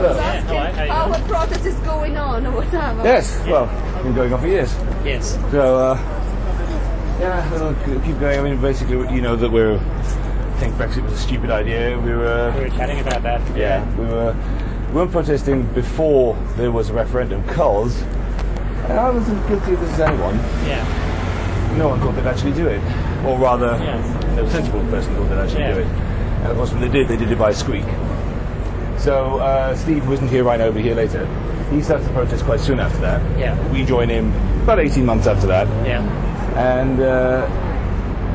How a protest is going on or whatever. Yes, well, it's been going on for years. Yes. So, yeah, we'll keep going. I mean, basically, you know that I think Brexit was a stupid idea. We were chatting about that. Yeah, we weren't protesting before there was a referendum because, and I was as guilty of this as anyone. Yeah. No one thought they'd actually do it, or rather, no sensible person thought they'd actually do it. And of course, when they did it by a squeak. So Steve wasn't here right over here later. He started to protest quite soon after that. Yeah. We joined him about 18 months after that. Yeah. And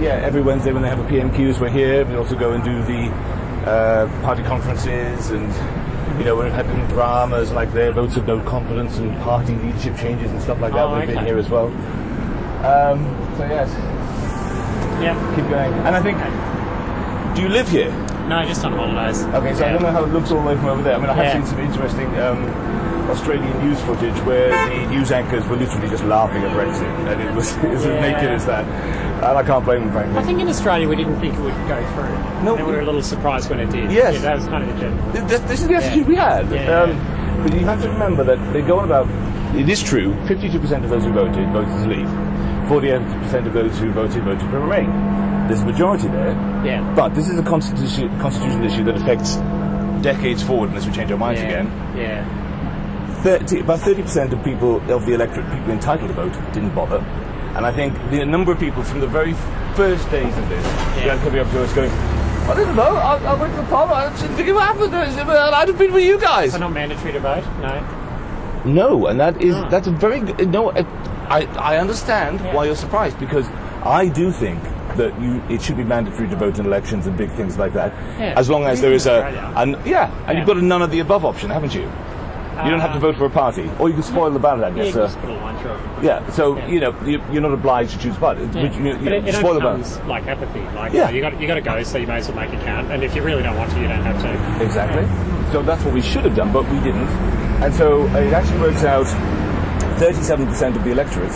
every Wednesday when they have a PMQs, we're here. We also go and do the party conferences, and we're having dramas like their votes of no confidence and party leadership changes and stuff like that. We've been here as well. So yes. Yeah. Keep going. And I think, do you live here? No, just on holidays. Okay, so I don't know how it looks all the way from over there. I mean, I have seen some interesting Australian news footage where the news anchors were literally just laughing at Brexit, and it was as naked as that. And I can't blame them, frankly. I think in Australia we didn't think it would go through. No, and we were a little surprised when it did. Yes. Yeah, that was kind of the general. This is the attitude we had. But you have to remember that they go on about, it is true, 52% of those who voted to leave. 48% of those who voted to remain. There's a majority there. Yeah. But this is a constitutional issue that affects decades forward unless we change our minds again. Yeah. About 30% of people, of the electorate, people entitled to vote, didn't bother. And I think the number of people from the very first days of this, coming up to us going, I didn't vote, I went to the pub, I didn't think it happened, I'd have been with you guys. So not mandatory to vote? No? No, and that's a very good, I understand why you're surprised, because I do think that it should be mandatory to vote in elections and big things like that, as long as there is and you've got a none of the above option, haven't you? You don't have to vote for a party, or you can spoil the ballot, I guess. You can just put a line through it. Yeah, so you're not obliged to choose a party. But it spoil the ballot. becomes like apathy. Like you got to go, so you may as well make it count. And if you really don't want to, you don't have to. Exactly. So that's what we should have done, but we didn't. And so it actually works out 37% of the electorate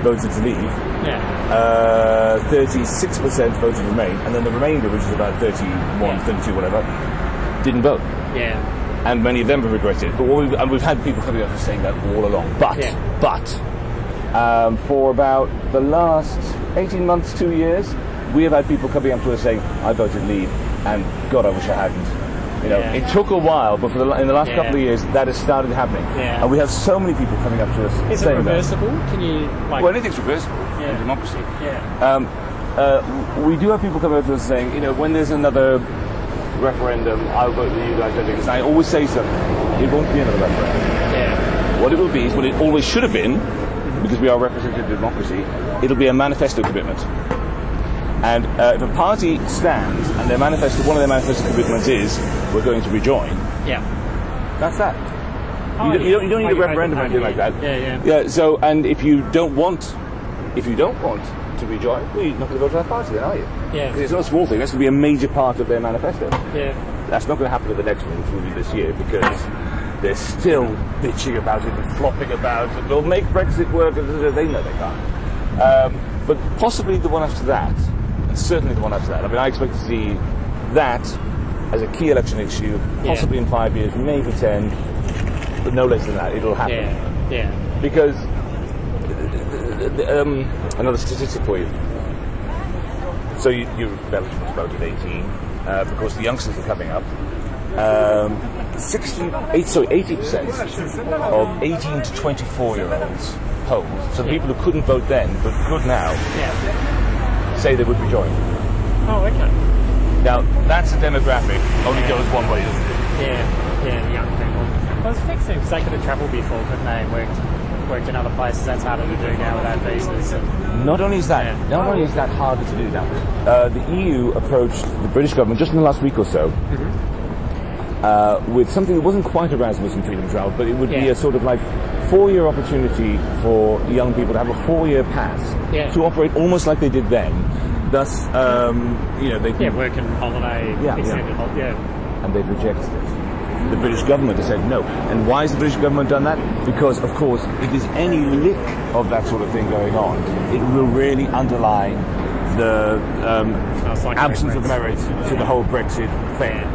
voted to leave. Yeah. 36% voted to remain, and then the remainder, which is about 31, 32, whatever, didn't vote. Yeah. And many of them have regretted it. But we've had people coming up and saying that all along. But for about the last 18 months, 2 years, we have had people coming up to us saying, I voted leave, and God, I wish I hadn't. It took a while, but in the last couple of years, that has started happening. Yeah. And we have so many people coming up to us saying it reversible? That. Can you, well, anything's reversible in democracy. Yeah. We do have people coming up to us saying, when there's another referendum, I'll vote with you guys. Because I always say something. It won't be another referendum. Yeah. What it will be is what it always should have been, because we are a representative democracy. It'll be a manifesto commitment. And if a party stands and one of their manifesto commitments is we're going to rejoin. Yeah. That's that. You don't need a referendum or anything like that. Yeah. So, and if you don't want to rejoin, well, you're not going to go to that party then, are you? Yeah. Because it's not a small thing. That's going to be a major part of their manifesto. Yeah. That's not going to happen at the next one, which will be this year, because they're still bitching about it and flopping about it. They'll make Brexit work. They know they can't. But possibly the one after that, and certainly the one after that. I mean, I expect to see that as a key election issue, possibly in 5 years, maybe 10, but no less than that. It'll happen. Yeah. Because another statistic for you. So you're eligible to vote at 18. Of course, the youngsters are coming up. 80% of 18 to 24-year-olds polled. So the people who couldn't vote then, but could now, say they would rejoin. Oh, okay. Now, that's a demographic. Only goes one way, doesn't it? Yeah, the young people. Well, it's fixing because they could have travelled before, couldn't they? Worked in other places. That's harder to do now without visas. Not only is that harder to do now. The EU approached the British government just in the last week or so with something that wasn't quite Erasmus and Freedom Travel, but it would be a sort of like 4-year opportunity for young people to have a 4-year pass to operate almost like they did then. Thus, they can work and holiday, extended holiday. And they've rejected it. The British government has said no. And why has the British government done that? Because, of course, if there's any lick of that sort of thing going on, it will really underline the absence of merit to the whole Brexit thing.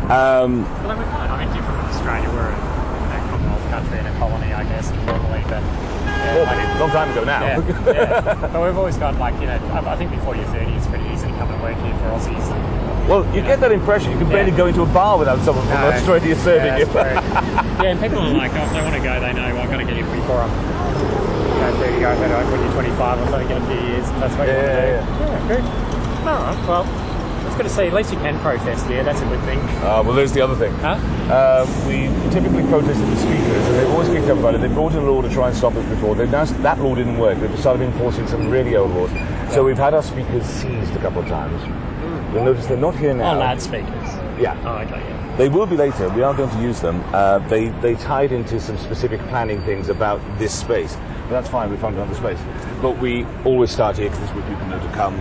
Well, I mean, different Australia. We're a Commonwealth country and a colony, I guess, formally, but a long time ago now. But we've always got I think before you're 30, it's pretty easy to come and work here for Aussies. Well, you get that impression. You can barely go into a bar without someone from Australia serving you. Yeah, and people are like, if they want to go, they know, I've got to get here before I'm 30, go when you're 25 or something, get a few years. That's what you want to do. Yeah, good. All right, well, it's good to see. At least you can protest here. That's a good thing. Well, there's the other thing. Huh? We typically protested the speakers, and they've always kicked up about it. They brought in a law to try and stop us before. They've now, that law didn't work. They've started enforcing some really old laws. So we've had our speakers seized a couple of times. You'll notice they're not here now. Oh, loudspeakers. Yeah. Oh, okay, yeah. They will be later. We are going to use them. They tied into some specific planning things about this space. But that's fine. We found another space. But we always start here because this is where people know to come.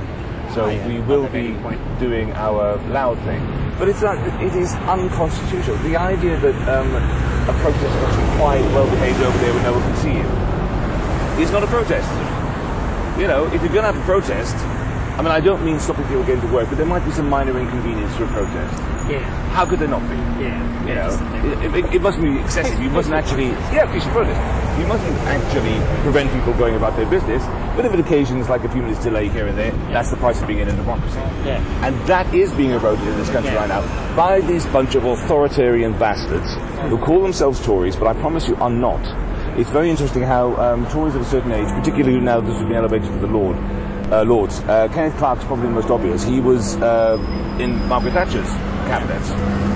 So we will be doing our loud thing. But it is unconstitutional. The idea that a protest must be quiet, well behaved over there where no one can see you is not a protest. You know, if you're going to have a protest, I mean, I don't mean stopping people getting to work, but there might be some minor inconvenience for a protest. Yeah. How could there not be? Yeah. You know, it mustn't be excessive. You mustn't actually, peaceful protest. You mustn't actually prevent people going about their business. But if it occasions like a few minutes delay here and there, that's the price of being in a democracy. Yeah. And that is being eroded in this country right now by this bunch of authoritarian bastards who call themselves Tories, but I promise you are not. It's very interesting how Tories of a certain age, particularly now this has been elevated to the Lords. Kenneth Clarke's probably the most obvious. He was in Margaret Thatcher's cabinet.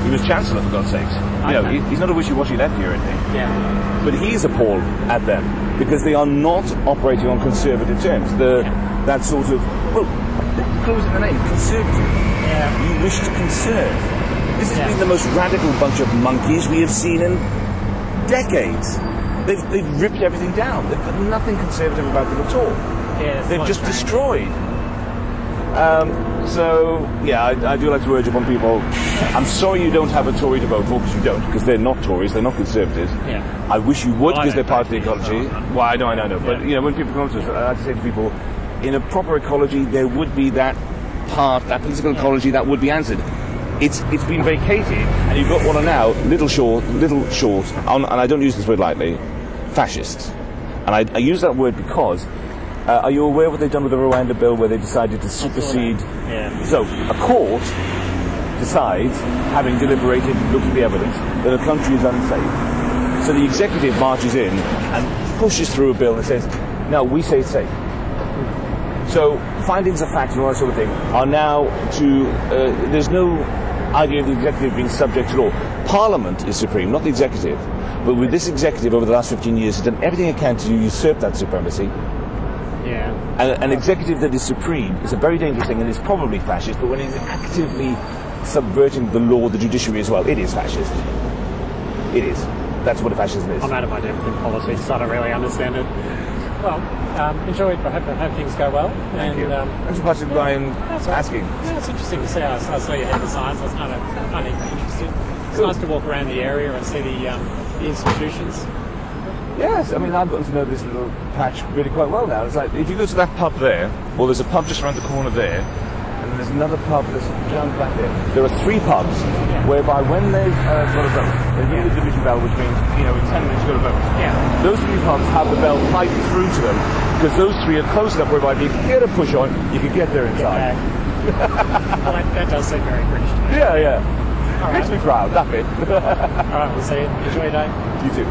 He was Chancellor, for God's sakes. You know, he's not a wishy-washy lefty or anything. Yeah. But he's appalled at them because they are not operating on conservative terms. That sort of, well, clues in the name, conservative. Yeah. You wish to conserve. This has been the most radical bunch of monkeys we have seen in decades. They've ripped everything down. They've got nothing conservative about them at all. Yeah, they've just destroyed. I do like to urge upon people. I'm sorry you don't have a Tory to vote for, because you don't, because they're not Tories, they're not Conservatives. Yeah. I wish you would, because they're part of the ecology. Well, I know. Yeah. But you know, when people come to us, I like to say to people, in a proper ecology, there would be that part, that political ecology, that would be answered. It's been vacated, and you've got what are now little short, and I don't use this word lightly, fascists. And I use that word because. Are you aware of what they've done with the Rwanda bill, where they decided to supersede? Yeah. So a court decides, having deliberated, looked at the evidence, that a country is unsafe. So the executive marches in and pushes through a bill that says, "No, we say it's safe." So findings of fact and all that sort of thing are now there's no idea of the executive being subject to law. Parliament is supreme, not the executive. But with this executive over the last 15 years has done everything it can to usurp that supremacy. Yeah. And an executive that is supreme is a very dangerous thing, and is probably fascist, but when it's actively subverting the law, the judiciary as well, it is fascist. It is. That's what a fascism is. I'm out of my depth in politics, so I don't really understand it. Well, enjoy it. I hope things go well. Thank you. Thanks for passing by and asking. Yeah, it's interesting to see. I saw you had the signs. I was kind of interested. It's nice to walk around the area and see the institutions. Yes, I mean, I've gotten to know this little patch really quite well now. It's like, if you go to that pub there, or there's a pub just around the corner there, and then there's another pub that's down back there. There are 3 pubs whereby when they've got a vote, they hear the division bell, which means, in 10 minutes you've got a vote. Yeah. Those 3 pubs have the bell piped through to them, because those 3 are close enough whereby if you can get a push on, you can get there inside. Well, that does seem very British to me. Yeah. Makes me proud, that bit. All right, we'll see you. Enjoy your day. You too.